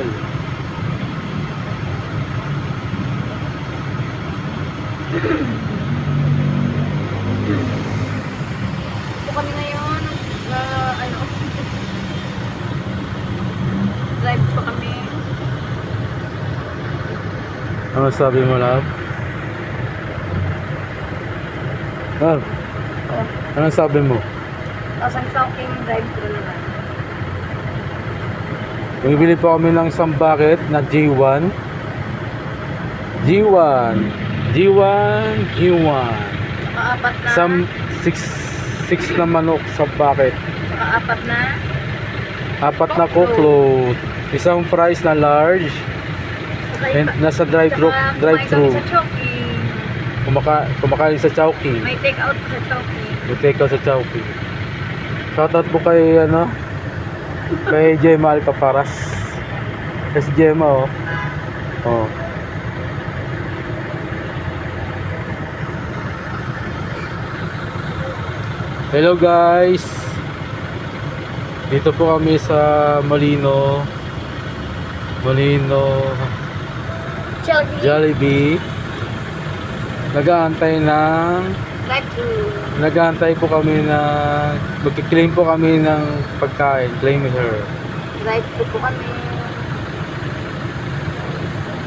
tagal. Ito kami ngayon. Ano? Drive pa kami. Ano sabi mo, love? Love, ano sabi mo? Tapos ang talking drive-thru naman. Bumibili po kami ng isang bucket na G1. G1. G1. G1. Saka-apat na. Some 6 na manok sa bucket. Saka-apat na. 4 na cookload. Isang fries na large. And nasa drive-thru. Drive-thru. Sa Chowking. Kumakain sa Chowking. May take-out sa Chowking. May take-out sa Chowking. Shoutout po kay kay Gemma Alcaparas. Kasi Gemma oh. Hello guys. Dito po kami sa Molino Jollibee. Nag-aantay po kami na magki-claim po kami ng pagkain. Claim her. Drive-thru po kami.